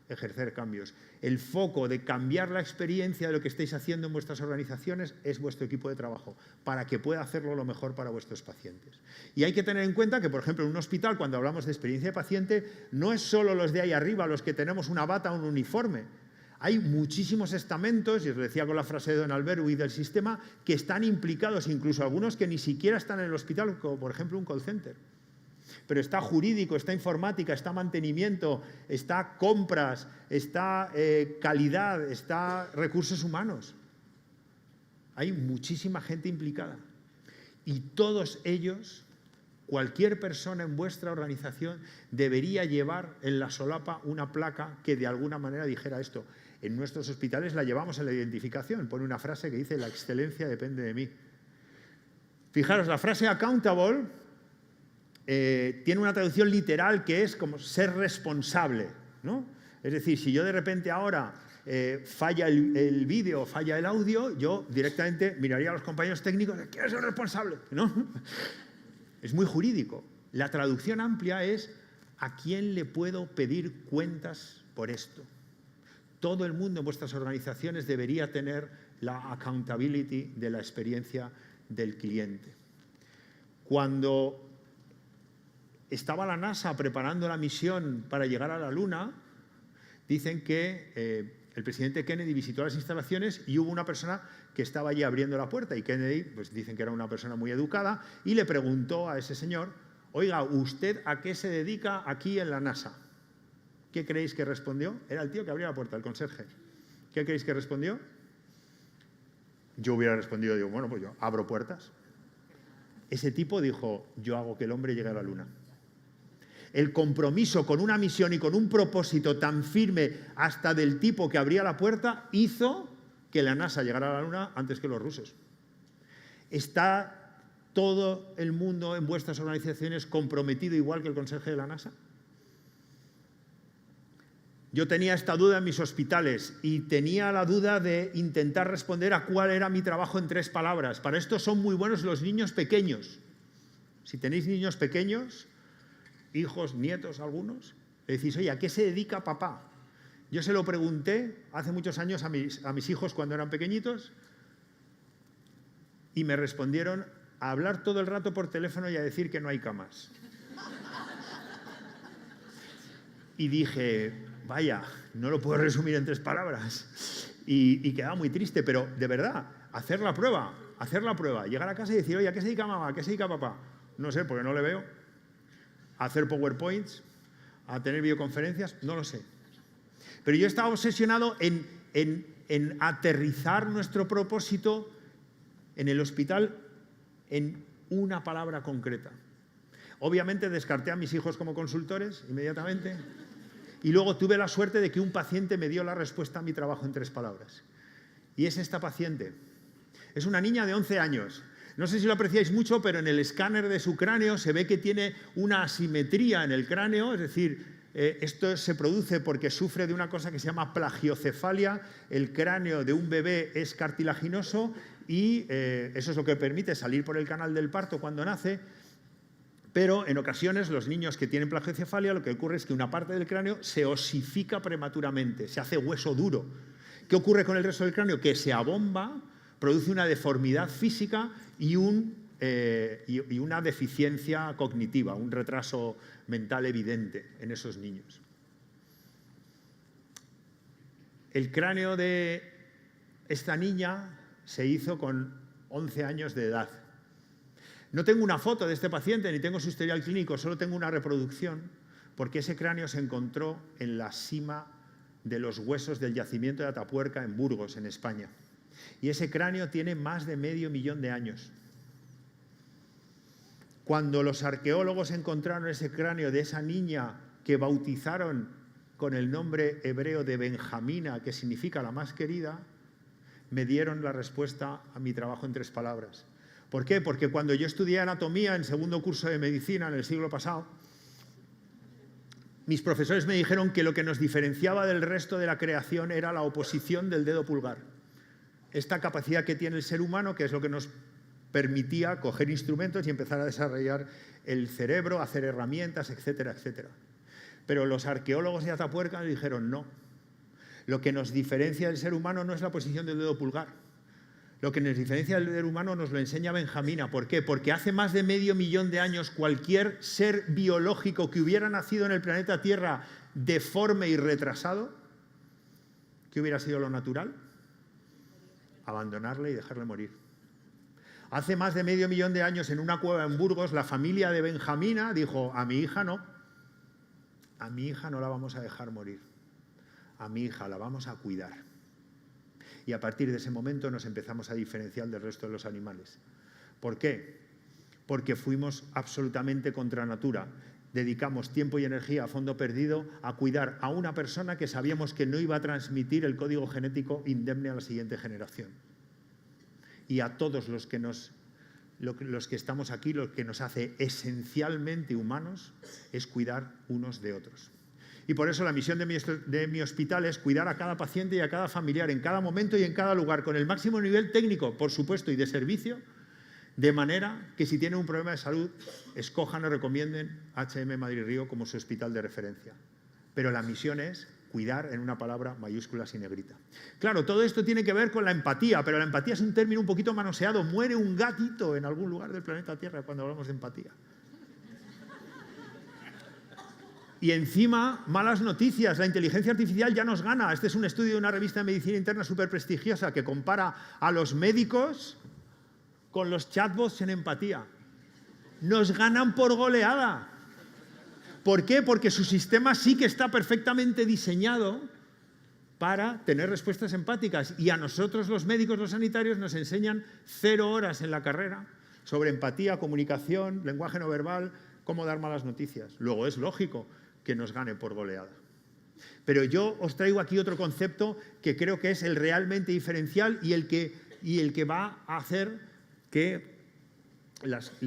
ejercer cambios. El foco de cambiar la experiencia de lo que estáis haciendo en vuestras organizaciones es vuestro equipo de trabajo, para que pueda hacerlo lo mejor para vuestros pacientes. Y hay que tener en cuenta que, por ejemplo, en un hospital, cuando hablamos de experiencia de paciente, no es solo los de ahí arriba los que tenemos una bata o un uniforme. Hay muchísimos estamentos, y os lo decía con la frase de Don Alberto y del sistema, que están implicados, incluso algunos que ni siquiera están en el hospital, como por ejemplo un call center. Pero está jurídico, está informática, está mantenimiento, está compras, está calidad, está recursos humanos. Hay muchísima gente implicada. Y todos ellos, cualquier persona en vuestra organización, debería llevar en la solapa una placa que de alguna manera dijera esto. En nuestros hospitales la llevamos en la identificación. Pone una frase que dice, la excelencia depende de mí. Fijaros, la frase accountable tiene una traducción literal que es como ser responsable, ¿no? Es decir, si yo de repente ahora falla el vídeo, falla el audio, yo directamente miraría a los compañeros técnicos, ¿quién es el responsable? ¿No? Es muy jurídico. La traducción amplia es ¿a quién le puedo pedir cuentas por esto? Todo el mundo en vuestras organizaciones debería tener la accountability de la experiencia del cliente. Cuando estaba la NASA preparando la misión para llegar a la Luna, dicen que el presidente Kennedy visitó las instalaciones y hubo una persona que estaba allí abriendo la puerta y Kennedy, pues dicen que era una persona muy educada, y le preguntó a ese señor, oiga, ¿usted a qué se dedica aquí en la NASA? ¿Qué creéis que respondió? Era el tío que abría la puerta, el conserje. ¿Qué creéis que respondió? Yo hubiera respondido, digo, bueno, pues yo abro puertas. Ese tipo dijo, yo hago que el hombre llegue a la Luna. El compromiso con una misión y con un propósito tan firme hasta del tipo que abría la puerta hizo que la NASA llegara a la Luna antes que los rusos. ¿Está todo el mundo en vuestras organizaciones comprometido igual que el conserje de la NASA? Yo tenía esta duda en mis hospitales y tenía la duda de intentar responder a cuál era mi trabajo en 3 palabras. Para esto son muy buenos los niños pequeños. Si tenéis niños pequeños, hijos, nietos, algunos, le decís, oye, ¿a qué se dedica papá? Yo se lo pregunté hace muchos años a mis hijos cuando eran pequeñitos y me respondieron a hablar todo el rato por teléfono y a decir que no hay camas. Y dije, vaya, no lo puedo resumir en 3 palabras. Y quedaba muy triste, pero de verdad, hacer la prueba, llegar a casa y decir, oye, ¿a qué se dedica mamá? ¿A qué se dedica papá? No sé, porque no le veo. A hacer PowerPoints, a tener videoconferencias, no lo sé. Pero yo estaba obsesionado en aterrizar nuestro propósito en el hospital en una palabra concreta. Obviamente descarté a mis hijos como consultores inmediatamente y luego tuve la suerte de que un paciente me dio la respuesta a mi trabajo en 3 palabras. Y es esta paciente. Es una niña de 11 años. No sé si lo apreciáis mucho, pero en el escáner de su cráneo se ve que tiene una asimetría en el cráneo, es decir, esto se produce porque sufre de una cosa que se llama plagiocefalia. El cráneo de un bebé es cartilaginoso y eso es lo que permite salir por el canal del parto cuando nace. Pero en ocasiones los niños que tienen plagiocefalia lo que ocurre es que una parte del cráneo se osifica prematuramente, se hace hueso duro. ¿Qué ocurre con el resto del cráneo? Que se abomba, produce una deformidad física y una deficiencia cognitiva, un retraso mental evidente en esos niños. El cráneo de esta niña se hizo con 11 años de edad. No tengo una foto de este paciente ni tengo su historial clínico, solo tengo una reproducción, porque ese cráneo se encontró en la cima de los huesos del yacimiento de Atapuerca en Burgos, en España. Y ese cráneo tiene más de medio millón de años. Cuando los arqueólogos encontraron ese cráneo de esa niña que bautizaron con el nombre hebreo de Benjamina, que significa la más querida, me dieron la respuesta a mi trabajo en 3 palabras. ¿Por qué? Porque cuando yo estudié anatomía en segundo curso de medicina en el siglo pasado, mis profesores me dijeron que lo que nos diferenciaba del resto de la creación era la oposición del dedo pulgar. Esta capacidad que tiene el ser humano, que es lo que nos permitía coger instrumentos y empezar a desarrollar el cerebro, hacer herramientas, etcétera, etcétera. Pero los arqueólogos de Atapuerca me dijeron no. Lo que nos diferencia del ser humano no es la posición del dedo pulgar. Lo que nos diferencia del ser humano nos lo enseña Benjamina. ¿Por qué? Porque hace más de medio millón de años cualquier ser biológico que hubiera nacido en el planeta Tierra deforme y retrasado, ¿qué hubiera sido lo natural? Abandonarle y dejarle morir. Hace más de medio millón de años en una cueva en Burgos la familia de Benjamina dijo, a mi hija no la vamos a dejar morir, a mi hija la vamos a cuidar. Y a partir de ese momento nos empezamos a diferenciar del resto de los animales. ¿Por qué? Porque fuimos absolutamente contra natura. Dedicamos tiempo y energía a fondo perdido a cuidar a una persona que sabíamos que no iba a transmitir el código genético indemne a la siguiente generación. Y a todos los que nos los que estamos aquí, lo que nos hace esencialmente humanos es cuidar unos de otros. Y por eso la misión de mi hospital es cuidar a cada paciente y a cada familiar en cada momento y en cada lugar, con el máximo nivel técnico, por supuesto, y de servicio, de manera que si tienen un problema de salud, escojan o recomienden HM Madrid Río como su hospital de referencia. Pero la misión es cuidar en una palabra mayúscula y negrita. Claro, todo esto tiene que ver con la empatía, pero la empatía es un término un poquito manoseado. Muere un gatito en algún lugar del planeta Tierra cuando hablamos de empatía. Y encima, malas noticias, la inteligencia artificial ya nos gana. Este es un estudio de una revista de medicina interna súper prestigiosa que compara a los médicos con los chatbots en empatía. Nos ganan por goleada. ¿Por qué? Porque su sistema sí que está perfectamente diseñado para tener respuestas empáticas. Y a nosotros los médicos, los sanitarios, nos enseñan 0 horas en la carrera sobre empatía, comunicación, lenguaje no verbal, cómo dar malas noticias. Luego es lógico que nos gane por goleada. Pero yo os traigo aquí otro concepto que creo que es el realmente diferencial y el que va a hacer que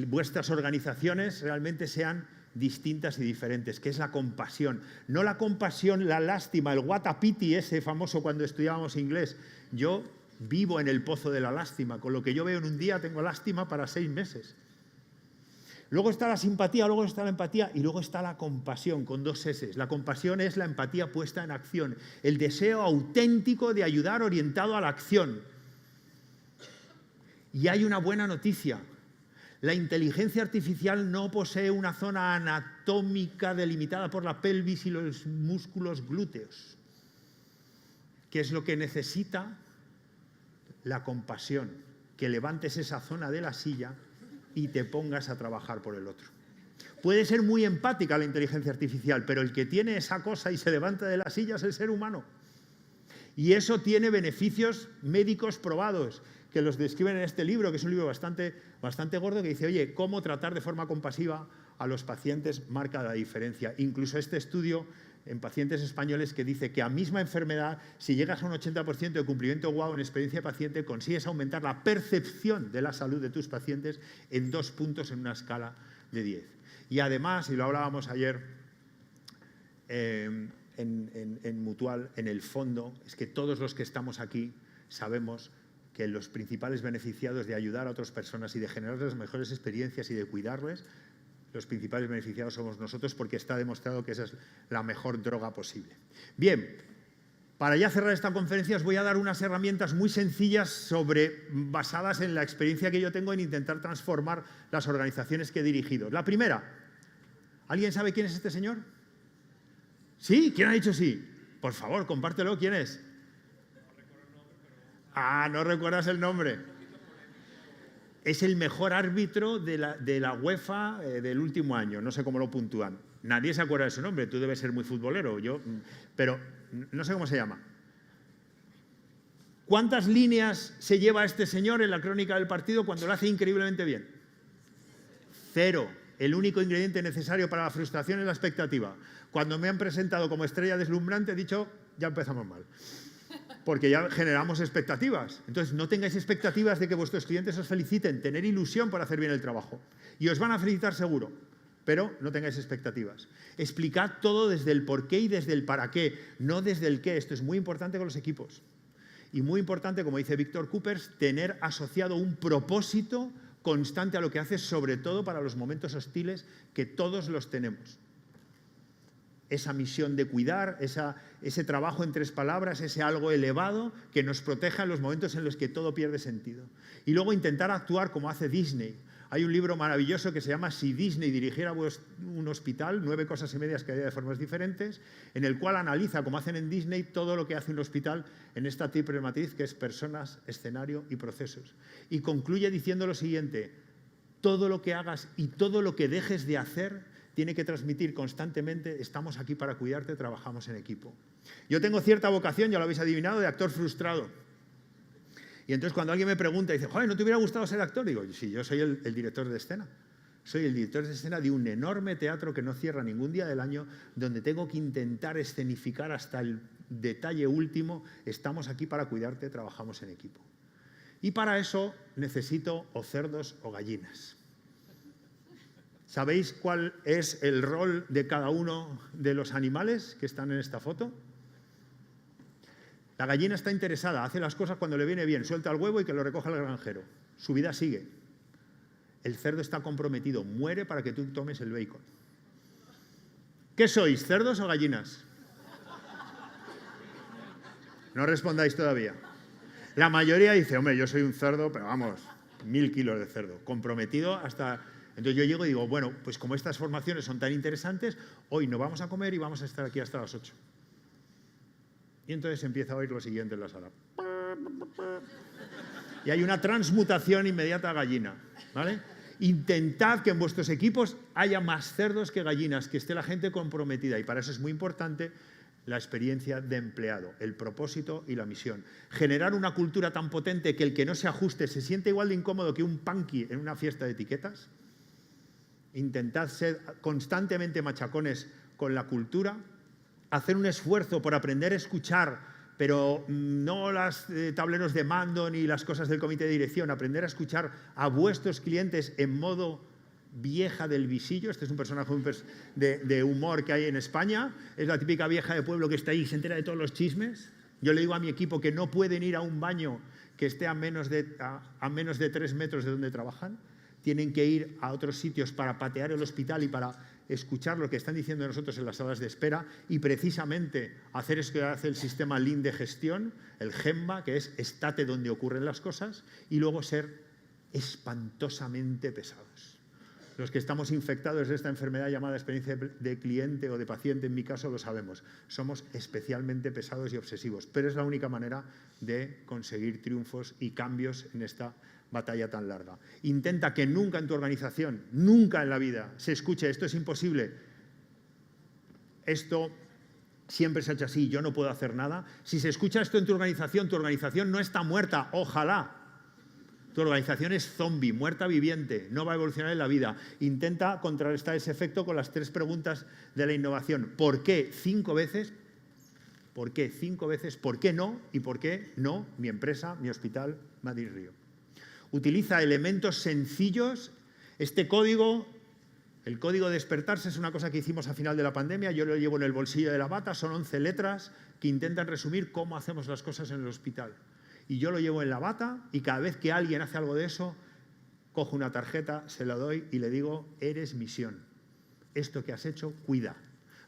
vuestras organizaciones realmente sean distintas y diferentes, que es la compasión. No la compasión, la lástima, el what a pity ese famoso cuando estudiábamos inglés. Yo vivo en el pozo de la lástima. Con lo que yo veo en un día tengo lástima para 6 meses. Luego está la simpatía, luego está la empatía y luego está la compasión, con 2 S. La compasión es la empatía puesta en acción, el deseo auténtico de ayudar orientado a la acción. Y hay una buena noticia. La inteligencia artificial no posee una zona anatómica delimitada por la pelvis y los músculos glúteos, que es lo que necesita la compasión, que levantes esa zona de la silla y te pongas a trabajar por el otro. Puede ser muy empática la inteligencia artificial, pero el que tiene esa cosa y se levanta de la silla es el ser humano. Y eso tiene beneficios médicos probados, que los describen en este libro, que es un libro bastante gordo, que dice, oye, cómo tratar de forma compasiva a los pacientes marca la diferencia. Incluso este estudio en pacientes españoles que dice que a misma enfermedad, si llegas a un 80% de cumplimiento guau en experiencia de paciente, consigues aumentar la percepción de la salud de tus pacientes en 2 puntos en una escala de 10. Y además, y lo hablábamos ayer en Mutual, en el fondo, es que todos los que estamos aquí sabemos que los principales beneficiados de ayudar a otras personas y de generar las mejores experiencias y de cuidarles, los principales beneficiados somos nosotros, porque está demostrado que esa es la mejor droga posible. Bien, para ya cerrar esta conferencia os voy a dar unas herramientas muy sencillas basadas en la experiencia que yo tengo en intentar transformar las organizaciones que he dirigido. La primera, ¿alguien sabe quién es este señor? ¿Sí? ¿Quién ha dicho sí? Por favor, compártelo. ¿Quién es? Ah, no recuerdas el nombre. Es el mejor árbitro de la UEFA del último año. No sé cómo lo puntúan. Nadie se acuerda de su nombre. Tú debes ser muy futbolero. Pero no sé cómo se llama. ¿Cuántas líneas se lleva este señor en la crónica del partido cuando lo hace increíblemente bien? 0. El único ingrediente necesario para la frustración es la expectativa. Cuando me han presentado como estrella deslumbrante, he dicho, ya empezamos mal. Porque ya generamos expectativas. Entonces, no tengáis expectativas de que vuestros clientes os feliciten. Tener ilusión por hacer bien el trabajo. Y os van a felicitar seguro, pero no tengáis expectativas. Explicad todo desde el por qué y desde el para qué, no desde el qué. Esto es muy importante con los equipos. Y muy importante, como dice Víctor Coopers, tener asociado un propósito constante a lo que haces, sobre todo para los momentos hostiles que todos los tenemos. Esa misión de cuidar, ese trabajo en 3 palabras, ese algo elevado que nos proteja en los momentos en los que todo pierde sentido. Y luego intentar actuar como hace Disney. Hay un libro maravilloso que se llama Si Disney dirigiera un hospital, 9 cosas y medias que haría de formas diferentes, en el cual analiza, como hacen en Disney, todo lo que hace un hospital en esta triple matriz que es personas, escenario y procesos. Y concluye diciendo lo siguiente: todo lo que hagas y todo lo que dejes de hacer tiene que transmitir constantemente, estamos aquí para cuidarte, trabajamos en equipo. Yo tengo cierta vocación, ya lo habéis adivinado, de actor frustrado. Y entonces cuando alguien me pregunta y dice, joder, ¿no te hubiera gustado ser actor? Digo, sí, yo soy el director de escena. Soy el director de escena de un enorme teatro que no cierra ningún día del año, donde tengo que intentar escenificar hasta el detalle último, estamos aquí para cuidarte, trabajamos en equipo. Y para eso necesito o cerdos o gallinas. ¿Sabéis cuál es el rol de cada uno de los animales que están en esta foto? La gallina está interesada, hace las cosas cuando le viene bien, suelta el huevo y que lo recoja el granjero. Su vida sigue. El cerdo está comprometido, muere para que tú tomes el bacon. ¿Qué sois, cerdos o gallinas? No respondáis todavía. La mayoría dice, hombre, yo soy un cerdo, pero vamos, 1000 kilos de cerdo, comprometido hasta... Entonces yo llego y digo, bueno, pues como estas formaciones son tan interesantes, hoy no vamos a comer y vamos a estar aquí hasta las 8. Y entonces empieza a oír lo siguiente en la sala. Y hay una transmutación inmediata a gallina, ¿vale? Intentad que en vuestros equipos haya más cerdos que gallinas, que esté la gente comprometida. Y para eso es muy importante la experiencia de empleado, el propósito y la misión. Generar una cultura tan potente que el que no se ajuste se siente igual de incómodo que un punky en una fiesta de etiquetas. Intentad ser constantemente machacones con la cultura, hacer un esfuerzo por aprender a escuchar, pero no los tableros de mando ni las cosas del comité de dirección, aprender a escuchar a vuestros clientes en modo vieja del visillo. Este es un personaje de humor que hay en España. Es la típica vieja de pueblo que está ahí y se entera de todos los chismes. Yo le digo a mi equipo que no pueden ir a un baño que esté a menos de 3 metros de donde trabajan. Tienen que ir a otros sitios para patear el hospital y para escuchar lo que están diciendo nosotros en las salas de espera y precisamente hacer eso que hace el sistema Lean de gestión, el Gemba, que es estate donde ocurren las cosas, y luego ser espantosamente pesados. Los que estamos infectados de esta enfermedad llamada experiencia de cliente o de paciente, en mi caso, lo sabemos. Somos especialmente pesados y obsesivos, pero es la única manera de conseguir triunfos y cambios en esta batalla tan larga. Intenta que nunca en tu organización, nunca en la vida, se escuche esto es imposible, esto siempre se ha hecho así, yo no puedo hacer nada. Si se escucha esto en tu organización no está muerta, ojalá. Tu organización es zombie, muerta viviente, no va a evolucionar en la vida. Intenta contrarrestar ese efecto con las 3 preguntas de la innovación. ¿Por qué 5 veces? ¿Por qué 5 veces? ¿Por qué no? ¿Y por qué no mi empresa, mi hospital, Madrid Río? Utiliza elementos sencillos. Este código, el código de despertarse, es una cosa que hicimos a final de la pandemia. Yo lo llevo en el bolsillo de la bata. Son 11 letras que intentan resumir cómo hacemos las cosas en el hospital. Y yo lo llevo en la bata y cada vez que alguien hace algo de eso, cojo una tarjeta, se la doy y le digo, eres misión. Esto que has hecho, cuida.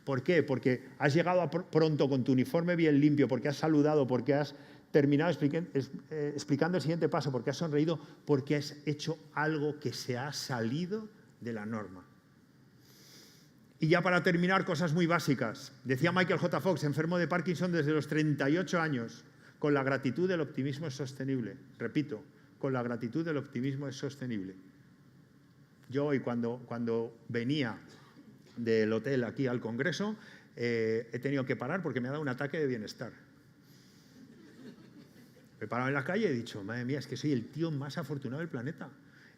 ¿Por qué? Porque has llegado pronto con tu uniforme bien limpio, porque has saludado, porque has terminado explicando el siguiente paso, porque has sonreído, porque has hecho algo que se ha salido de la norma. Y ya para terminar, cosas muy básicas. Decía Michael J. Fox, enfermo de Parkinson desde los 38 años, con la gratitud el optimismo es sostenible. Repito, con la gratitud el optimismo es sostenible. Yo hoy cuando venía del hotel aquí al Congreso, he tenido que parar porque me ha dado un ataque de bienestar. Me he parado en la calle y he dicho, madre mía, es que soy el tío más afortunado del planeta.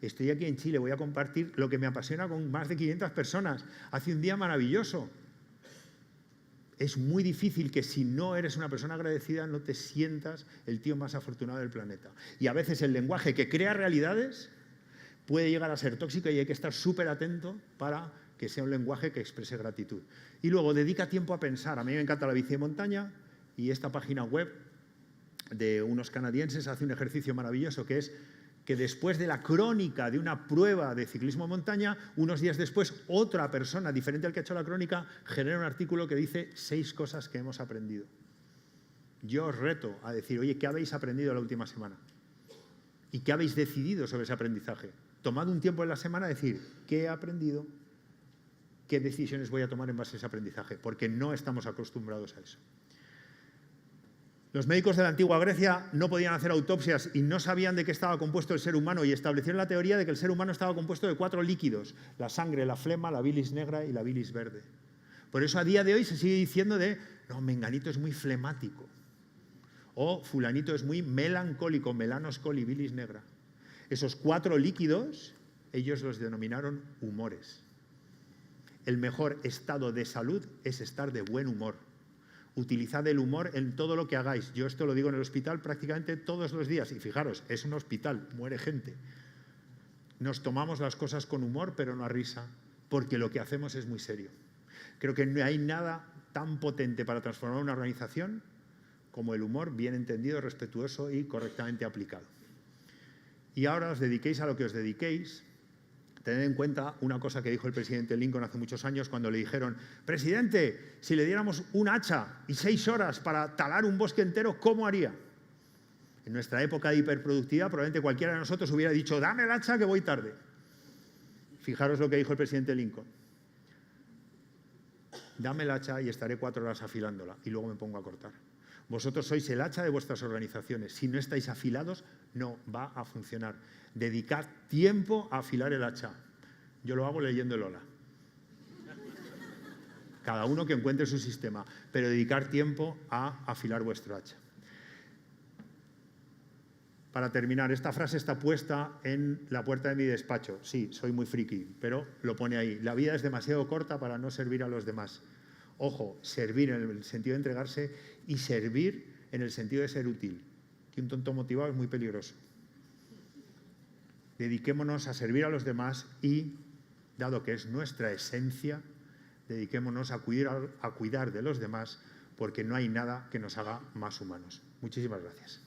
Estoy aquí en Chile, voy a compartir lo que me apasiona con más de 500 personas. Hace un día maravilloso. Es muy difícil que si no eres una persona agradecida no te sientas el tío más afortunado del planeta. Y a veces el lenguaje que crea realidades puede llegar a ser tóxico y hay que estar súper atento para que sea un lenguaje que exprese gratitud. Y luego dedica tiempo a pensar. A mí me encanta la bici de montaña y esta página web de unos canadienses hace un ejercicio maravilloso que es que después de la crónica de una prueba de ciclismo de montaña, unos días después otra persona diferente al que ha hecho la crónica genera un artículo que dice 6 cosas que hemos aprendido. Yo os reto a decir, oye, ¿qué habéis aprendido la última semana? ¿Y qué habéis decidido sobre ese aprendizaje? Tomad un tiempo en la semana a decir, ¿qué he aprendido? ¿Qué decisiones voy a tomar en base a ese aprendizaje? Porque no estamos acostumbrados a eso. Los médicos de la antigua Grecia no podían hacer autopsias y no sabían de qué estaba compuesto el ser humano y establecieron la teoría de que el ser humano estaba compuesto de 4 líquidos, la sangre, la flema, la bilis negra y la bilis verde. Por eso a día de hoy se sigue diciendo no, menganito es muy flemático o fulanito es muy melancólico, melanos coli, bilis negra. Esos 4 líquidos, ellos los denominaron humores. El mejor estado de salud es estar de buen humor. utilizad el humor en todo lo que hagáis. Yo esto lo digo en el hospital prácticamente todos los días. Y fijaros, es un hospital, muere gente. Nos tomamos las cosas con humor, pero no a risa, porque lo que hacemos es muy serio. Creo que no hay nada tan potente para transformar una organización como el humor bien entendido, respetuoso y correctamente aplicado. Y ahora os dediquéis a lo que os dediquéis. Tened en cuenta una cosa que dijo el presidente Lincoln hace muchos años cuando le dijeron: presidente, si le diéramos un hacha y 6 horas para talar un bosque entero, ¿cómo haría? En nuestra época de hiperproductividad, probablemente cualquiera de nosotros hubiera dicho: dame el hacha que voy tarde. Fijaros lo que dijo el presidente Lincoln: dame el hacha y estaré 4 horas afilándola y luego me pongo a cortar. Vosotros sois el hacha de vuestras organizaciones. Si no estáis afilados, no va a funcionar. Dedicad tiempo a afilar el hacha. Yo lo hago leyendo el Ola. Cada uno que encuentre su sistema, pero dedicar tiempo a afilar vuestro hacha. Para terminar, esta frase está puesta en la puerta de mi despacho. Sí, soy muy friki, pero lo pone ahí. La vida es demasiado corta para no servir a los demás. Ojo, servir en el sentido de entregarse y servir en el sentido de ser útil. Que un tonto motivado es muy peligroso. Dediquémonos a servir a los demás y, dado que es nuestra esencia, dediquémonos a cuidar de los demás, porque no hay nada que nos haga más humanos. Muchísimas gracias.